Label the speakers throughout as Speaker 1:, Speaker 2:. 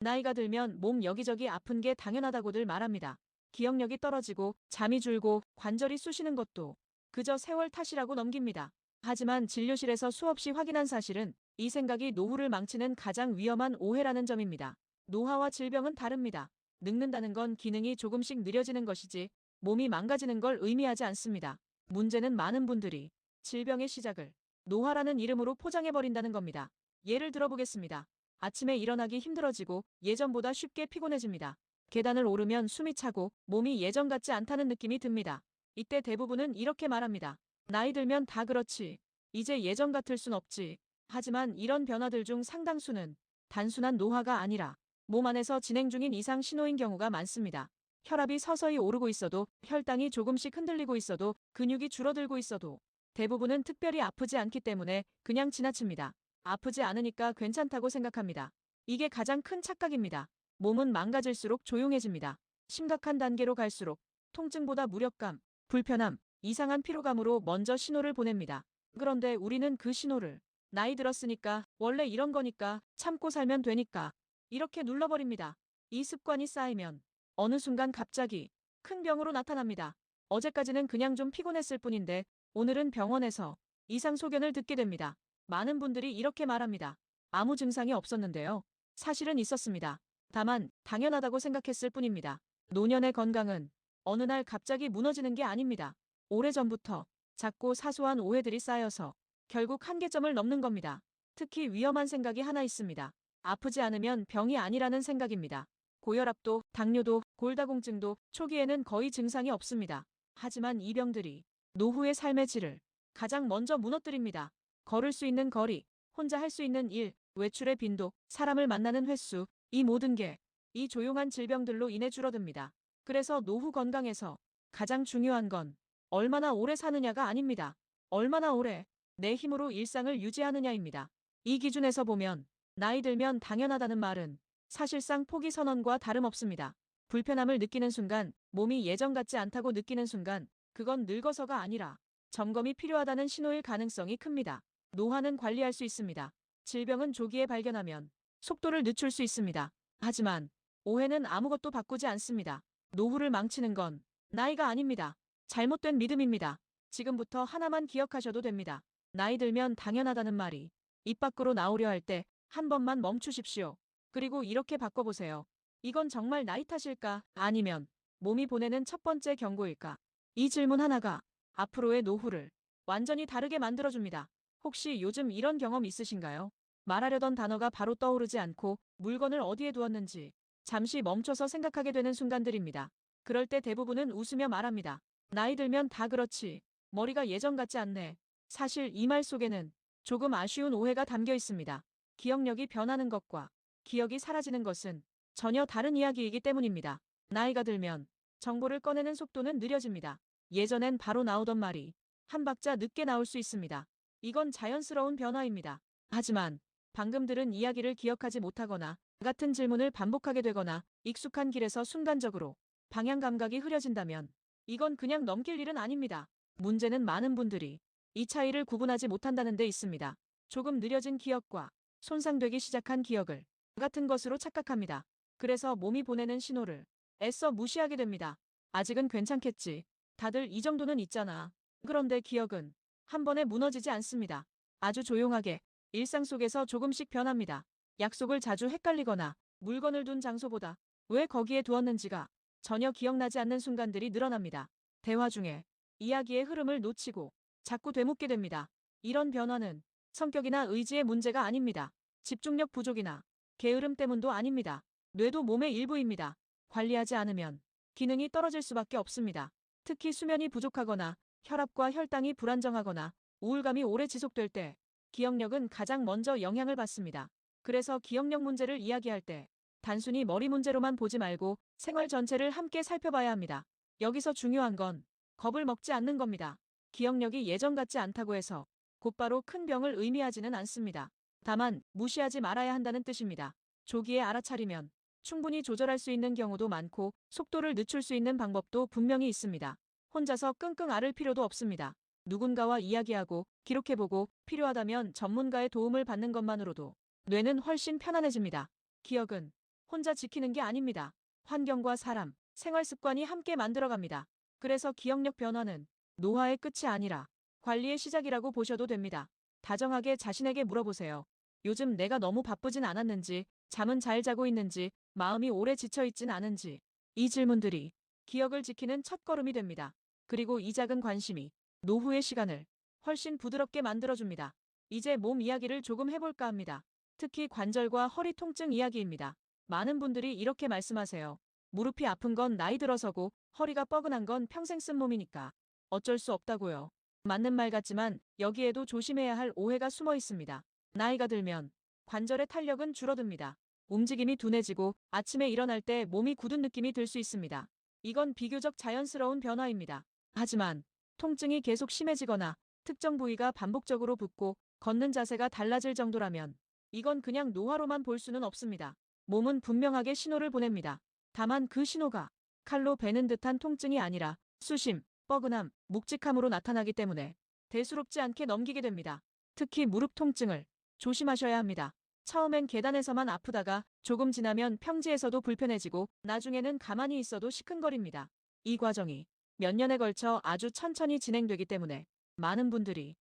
Speaker 1: 나이가 들면 몸 여기저기 아픈 게 당연하다고들 말합니다. 기억력이 떨어지고 잠이 줄고 관절이 쑤시는 것도 그저 세월 탓이라고 넘깁니다. 하지만 진료실에서 수없이 확인한 사실은 이 생각이 노후를 망치는 가장 위험한 오해라는 점입니다. 노화와 질병은 다릅니다. 늙는다는 건 기능이 조금씩 느려지는 것이지 몸이 망가지는 걸 의미하지 않습니다. 문제는 많은 분들이 질병의 시작을 노화라는 이름으로 포장해버린다는 겁니다. 예를 들어보겠습니다. 아침에 일어나기 힘들어지고 예전보다 쉽게 피곤해집니다. 계단을 오르면 숨이 차고 몸이 예전 같지 않다는 느낌이 듭니다. 이때 대부분은 이렇게 말합니다. 나이 들면 다 그렇지. 이제 예전 같을 순 없지. 하지만 이런 변화들 중 상당수는 단순한 노화가 아니라 몸 안에서 진행 중인 이상 신호인 경우가 많습니다. 혈압이 서서히 오르고 있어도, 혈당이 조금씩 흔들리고 있어도, 근육이 줄어들고 있어도 대부분은 특별히 아프지 않기 때문에 그냥 지나칩니다. 아프지 않으니까 괜찮다고 생각합니다. 이게 가장 큰 착각입니다. 몸은 망가질수록 조용해집니다. 심각한 단계로 갈수록 통증보다 무력감, 불편함, 이상한 피로감으로 먼저 신호를 보냅니다. 그런데 우리는 그 신호를 나이 들었으니까, 원래 이런 거니까, 참고 살면 되니까 이렇게 눌러버립니다. 이 습관이 쌓이면 어느 순간 갑자기 큰 병으로 나타납니다. 어제까지는 그냥 좀 피곤했을 뿐인데 오늘은 병원에서 이상 소견을 듣게 됩니다. 많은 분들이 이렇게 말합니다. 아무 증상이 없었는데요. 사실은 있었습니다. 다만 당연하다고 생각했을 뿐입니다. 노년의 건강은 어느 날 갑자기 무너지는 게 아닙니다. 오래전부터 작고 사소한 오해들이 쌓여서 결국 한계점을 넘는 겁니다. 특히 위험한 생각이 하나 있습니다. 아프지 않으면 병이 아니라는 생각입니다. 고혈압도, 당뇨도, 골다공증도 초기에는 거의 증상이 없습니다. 하지만 이 병들이 노후의 삶의 질을 가장 먼저 무너뜨립니다. 걸을 수 있는 거리, 혼자 할 수 있는 일, 외출의 빈도, 사람을 만나는 횟수, 이 모든 게 이 조용한 질병들로 인해 줄어듭니다. 그래서 노후 건강에서 가장 중요한 건 얼마나 오래 사느냐가 아닙니다. 얼마나 오래 내 힘으로 일상을 유지하느냐입니다. 이 기준에서 보면 나이 들면 당연하다는 말은 사실상 포기 선언과 다름없습니다. 불편함을 느끼는 순간, 몸이 예전 같지 않다고 느끼는 순간, 그건 늙어서가 아니라 점검이 필요하다는 신호일 가능성이 큽니다. 노화는 관리할 수 있습니다. 질병은 조기에 발견하면 속도를 늦출 수 있습니다. 하지만 오해는 아무것도 바꾸지 않습니다. 노후를 망치는 건 나이가 아닙니다. 잘못된 믿음입니다. 지금부터 하나만 기억하셔도 됩니다. 나이 들면 당연하다는 말이 입 밖으로 나오려 할 때 한 번만 멈추십시오. 그리고 이렇게 바꿔보세요. 이건 정말 나이 탓일까? 아니면 몸이 보내는 첫 번째 경고일까? 이 질문 하나가 앞으로의 노후를 완전히 다르게 만들어줍니다. 혹시 요즘 이런 경험 있으신가요? 말하려던 단어가 바로 떠오르지 않고 물건을 어디에 두었는지 잠시 멈춰서 생각하게 되는 순간들입니다. 그럴 때 대부분은 웃으며 말합니다. 나이 들면 다 그렇지. 머리가 예전 같지 않네. 사실 이 말 속에는 조금 아쉬운 오해가 담겨 있습니다. 기억력이 변하는 것과 기억이 사라지는 것은 전혀 다른 이야기이기 때문입니다. 나이가 들면 정보를 꺼내는 속도는 느려집니다. 예전엔 바로 나오던 말이 한 박자 늦게 나올 수 있습니다. 이건 자연스러운 변화입니다. 하지만 방금 들은 이야기를 기억하지 못하거나 같은 질문을 반복하게 되거나 익숙한 길에서 순간적으로 방향 감각이 흐려진다면 이건 그냥 넘길 일은 아닙니다. 문제는 많은 분들이 이 차이를 구분하지 못한다는 데 있습니다. 조금 느려진 기억과 손상되기 시작한 기억을 같은 것으로 착각합니다. 그래서 몸이 보내는 신호를 애써 무시하게 됩니다. 아직은 괜찮겠지. 다들 이 정도는 있잖아. 그런데 기억은 한 번에 무너지지 않습니다. 아주 조용하게 일상 속에서 조금씩 변합니다. 약속을 자주 헷갈리거나 물건을 둔 장소보다 왜 거기에 두었는지가 전혀 기억나지 않는 순간들이 늘어납니다. 대화 중에 이야기의 흐름을 놓치고 자꾸 되묻게 됩니다. 이런 변화는 성격이나 의지의 문제가 아닙니다. 집중력 부족이나 게으름 때문도 아닙니다. 뇌도 몸의 일부입니다. 관리하지 않으면 기능이 떨어질 수밖에 없습니다. 특히 수면이 부족하거나 혈압과 혈당이 불안정하거나 우울감이 오래 지속될 때 기억력은 가장 먼저 영향을 받습니다. 그래서 기억력 문제를 이야기할 때 단순히 머리 문제로만 보지 말고 생활 전체를 함께 살펴봐야 합니다. 여기서 중요한 건 겁을 먹지 않는 겁니다. 기억력이 예전 같지 않다고 해서 곧바로 큰 병을 의미하지는 않습니다. 다만 무시하지 말아야 한다는 뜻입니다. 조기에 알아차리면 충분히 조절할 수 있는 경우도 많고 속도를 늦출 수 있는 방법도 분명히 있습니다. 혼자서 끙끙 앓을 필요도 없습니다. 누군가와 이야기하고 기록해보고 필요하다면 전문가의 도움을 받는 것만으로도 뇌는 훨씬 편안해집니다. 기억은 혼자 지키는 게 아닙니다. 환경과 사람, 생활 습관이 함께 만들어갑니다. 그래서 기억력 변화는 노화의 끝이 아니라 관리의 시작이라고 보셔도 됩니다. 다정하게 자신에게 물어보세요. 요즘 내가 너무 바쁘진 않았는지, 잠은 잘 자고 있는지, 마음이 오래 지쳐있진 않은지. 이 질문들이 기억을 지키는 첫걸음이 됩니다. 그리고 이 작은 관심이 노후의 시간을 훨씬 부드럽게 만들어줍니다. 이제 몸 이야기를 조금 해볼까 합니다. 특히 관절과 허리 통증 이야기입니다. 많은 분들이 이렇게 말씀하세요. 무릎이 아픈 건 나이 들어서고 허리가 뻐근한 건 평생 쓴 몸이니까 어쩔 수 없다고요. 맞는 말 같지만 여기에도 조심해야 할 오해가 숨어 있습니다. 나이가 들면 관절의 탄력은 줄어듭니다. 움직임이 둔해지고 아침에 일어날 때 몸이 굳은 느낌이 들 수 있습니다. 이건 비교적 자연스러운 변화입니다. 하지만 통증이 계속 심해지거나 특정 부위가 반복적으로 붓고 걷는 자세가 달라질 정도라면 이건 그냥 노화로만 볼 수는 없습니다. 몸은 분명하게 신호를 보냅니다. 다만 그 신호가 칼로 베는 듯한 통증이 아니라 수심, 뻐근함, 묵직함으로 나타나기 때문에 대수롭지 않게 넘기게 됩니다. 특히 무릎 통증을 조심하셔야 합니다. 처음엔 계단에서만 아프다가 조금 지나면 평지에서도 불편해지고 나중에는 가만히 있어도 시큰거립니다. 이 과정이 몇 년에 걸쳐 아주 천천히 진행되기 때문에 많은 분들이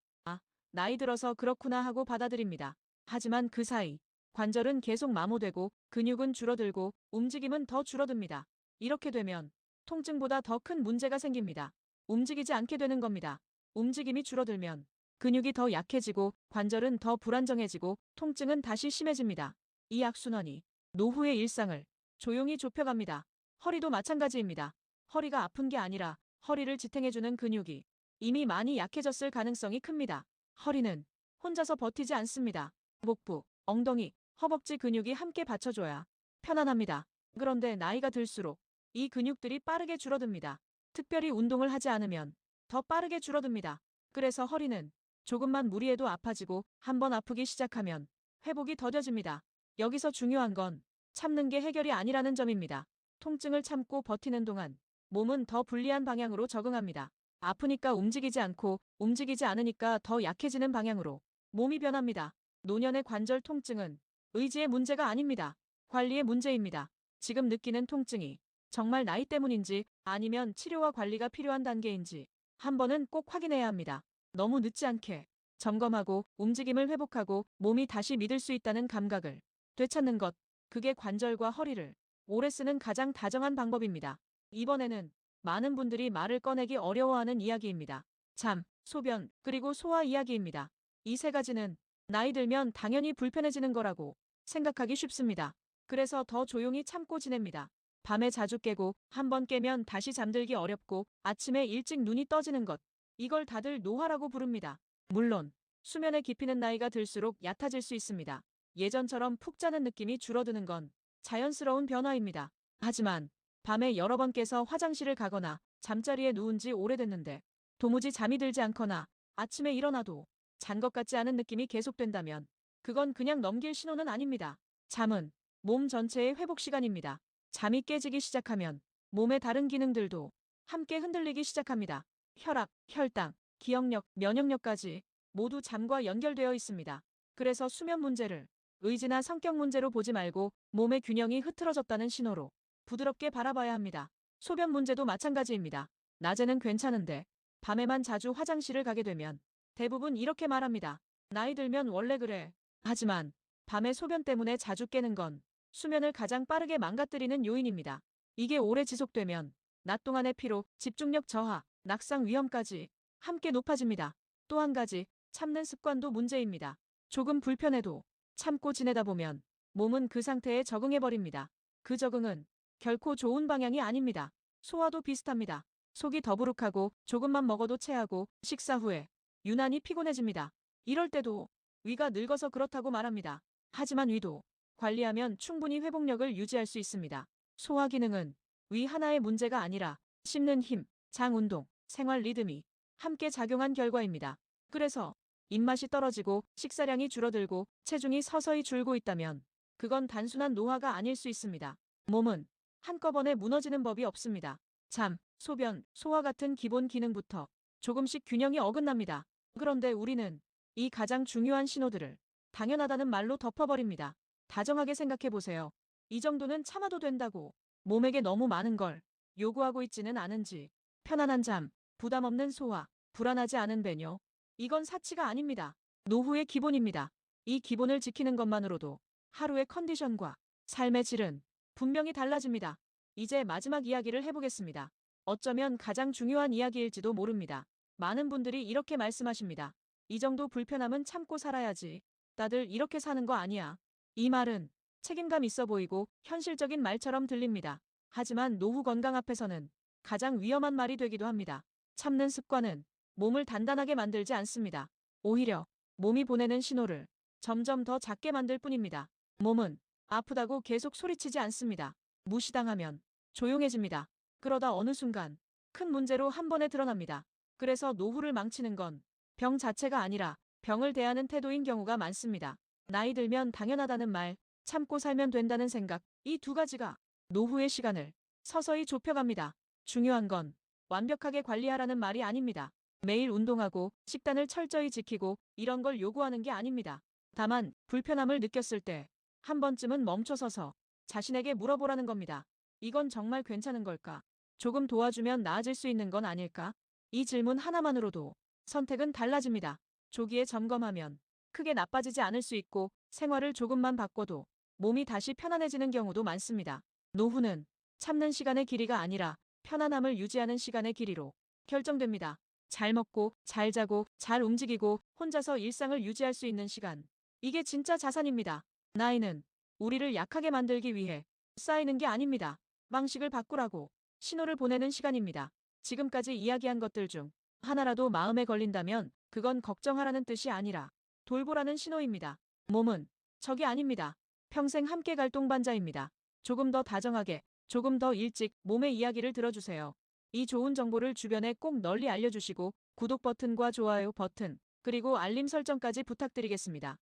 Speaker 1: 나이 들어서 그렇구나 하고 받아들입니다. 하지만 그 사이 관절은 계속 마모되고 근육은 줄어들고 움직임은 더 줄어듭니다. 이렇게 되면 통증보다 더 큰 문제가 생깁니다. 움직이지 않게 되는 겁니다. 움직임이 줄어들면 근육이 더 약해지고 관절은 더 불안정해지고 통증은 다시 심해집니다. 이 악순환이 노후의 일상을 조용히 좁혀갑니다. 허리도 마찬가지입니다. 허리가 아픈 게 아니라 허리를 지탱해주는 근육이 이미 많이 약해졌을 가능성이 큽니다. 허리는 혼자서 버티지 않습니다. 목부, 엉덩이, 허벅지 근육이 함께 받쳐줘야 편안합니다. 그런데 나이가 들수록 이 근육들이 빠르게 줄어듭니다. 특별히 운동을 하지 않으면 더 빠르게 줄어듭니다. 그래서 허리는 조금만 무리해도 아파지고 한번 아프기 시작하면 회복이 더뎌집니다. 여기서 중요한 건 참는 게 해결이 아니라는 점입니다. 통증을 참고 버티는 동안 몸은 더 불리한 방향으로 적응합니다. 아프니까 움직이지 않고 움직이지 않으니까 더 약해지는 방향으로 몸이 변합니다. 노년의 관절 통증은 의지의 문제가 아닙니다. 관리의 문제입니다. 지금 느끼는 통증이 정말 나이 때문인지 아니면 치료와 관리가 필요한 단계인지 한 번은 꼭 확인해야 합니다. 너무 늦지 않게 점검하고 움직임을 회복하고 몸이 다시 믿을 수 있다는 감각을 되찾는 것, 그게 관절과 허리를 오래 쓰는 가장 다정한 방법입니다. 이번에는 많은 분들이 말을 꺼내기 어려워하는 이야기입니다. 잠, 소변, 그리고 소화 이야기입니다. 이 세 가지는 나이 들면 당연히 불편해지는 거라고 생각하기 쉽습니다. 그래서 더 조용히 참고 지냅니다. 밤에 자주 깨고 한 번 깨면 다시 잠들기 어렵고 아침에 일찍 눈이 떠지는 것. 이걸 다들 노화라고 부릅니다. 물론 수면의 깊이는 나이가 들수록 얕아질 수 있습니다. 예전처럼 푹 자는 느낌이 줄어드는 건 자연스러운 변화입니다. 하지만 밤에 여러 번 깨서 화장실을 가거나 잠자리에 누운 지 오래됐는데 도무지 잠이 들지 않거나 아침에 일어나도 잔 것 같지 않은 느낌이 계속된다면 그건 그냥 넘길 신호는 아닙니다. 잠은 몸 전체의 회복 시간입니다. 잠이 깨지기 시작하면 몸의 다른 기능들도 함께 흔들리기 시작합니다. 혈압, 혈당, 기억력, 면역력까지 모두 잠과 연결되어 있습니다. 그래서 수면 문제를 의지나 성격 문제로 보지 말고 몸의 균형이 흐트러졌다는 신호로 부드럽게 바라봐야 합니다. 소변 문제도 마찬가지입니다. 낮에는 괜찮은데 밤에만 자주 화장실을 가게 되면 대부분 이렇게 말합니다. 나이 들면 원래 그래. 하지만 밤에 소변 때문에 자주 깨는 건 수면을 가장 빠르게 망가뜨리는 요인입니다. 이게 오래 지속되면 낮 동안의 피로, 집중력 저하, 낙상 위험까지 함께 높아집니다. 또 한 가지, 참는 습관도 문제입니다. 조금 불편해도 참고 지내다 보면 몸은 그 상태에 적응해버립니다. 그 적응은 결코 좋은 방향이 아닙니다. 소화도 비슷합니다. 속이 더부룩하고 조금만 먹어도 체하고 식사 후에 유난히 피곤해집니다. 이럴 때도 위가 늙어서 그렇다고 말합니다. 하지만 위도 관리하면 충분히 회복력을 유지할 수 있습니다. 소화 기능은 위 하나의 문제가 아니라 씹는 힘, 장 운동, 생활 리듬이 함께 작용한 결과입니다. 그래서 입맛이 떨어지고 식사량이 줄어들고 체중이 서서히 줄고 있다면 그건 단순한 노화가 아닐 수 있습니다. 몸은 한꺼번에 무너지는 법이 없습니다. 잠, 소변, 소화 같은 기본 기능부터 조금씩 균형이 어긋납니다. 그런데 우리는 이 가장 중요한 신호들을 당연하다는 말로 덮어버립니다. 다정하게 생각해 보세요. 이 정도는 참아도 된다고. 몸에게 너무 많은 걸 요구하고 있지는 않은지. 편안한 잠, 부담 없는 소화, 불안하지 않은 배뇨. 이건 사치가 아닙니다. 노후의 기본입니다. 이 기본을 지키는 것만으로도 하루의 컨디션과 삶의 질은 분명히 달라집니다. 이제 마지막 이야기를 해보겠습니다. 어쩌면 가장 중요한 이야기일지도 모릅니다. 많은 분들이 이렇게 말씀하십니다. 이 정도 불편함은 참고 살아야지. 다들 이렇게 사는 거 아니야. 이 말은 책임감 있어 보이고 현실적인 말처럼 들립니다. 하지만 노후 건강 앞에서는 가장 위험한 말이 되기도 합니다. 참는 습관은 몸을 단단하게 만들지 않습니다. 오히려 몸이 보내는 신호를 점점 더 작게 만들 뿐입니다. 몸은 아프다고 계속 소리치지 않습니다. 무시당하면 조용해집니다. 그러다 어느 순간 큰 문제로 한 번에 드러납니다. 그래서 노후를 망치는 건 병 자체가 아니라 병을 대하는 태도인 경우가 많습니다. 나이 들면 당연하다는 말, 참고 살면 된다는 생각, 이 두 가지가 노후의 시간을 서서히 좁혀갑니다. 중요한 건 완벽하게 관리하라는 말이 아닙니다. 매일 운동하고 식단을 철저히 지키고 이런 걸 요구하는 게 아닙니다. 다만 불편함을 느꼈을 때 한 번쯤은 멈춰서서 자신에게 물어보라는 겁니다. 이건 정말 괜찮은 걸까? 조금 도와주면 나아질 수 있는 건 아닐까? 이 질문 하나만으로도 선택은 달라집니다. 조기에 점검하면 크게 나빠지지 않을 수 있고 생활을 조금만 바꿔도 몸이 다시 편안해지는 경우도 많습니다. 노후는 참는 시간의 길이가 아니라 편안함을 유지하는 시간의 길이로 결정됩니다. 잘 먹고, 잘 자고, 잘 움직이고, 혼자서 일상을 유지할 수 있는 시간. 이게 진짜 자산입니다. 나이는 우리를 약하게 만들기 위해 쌓이는 게 아닙니다. 방식을 바꾸라고 신호를 보내는 시간입니다. 지금까지 이야기한 것들 중 하나라도 마음에 걸린다면 그건 걱정하라는 뜻이 아니라 돌보라는 신호입니다. 몸은 적이 아닙니다. 평생 함께 갈 동반자입니다. 조금 더 다정하게, 조금 더 일찍 몸의 이야기를 들어주세요. 이 좋은 정보를 주변에 꼭 널리 알려주시고 구독 버튼과 좋아요 버튼, 그리고 알림 설정까지 부탁드리겠습니다.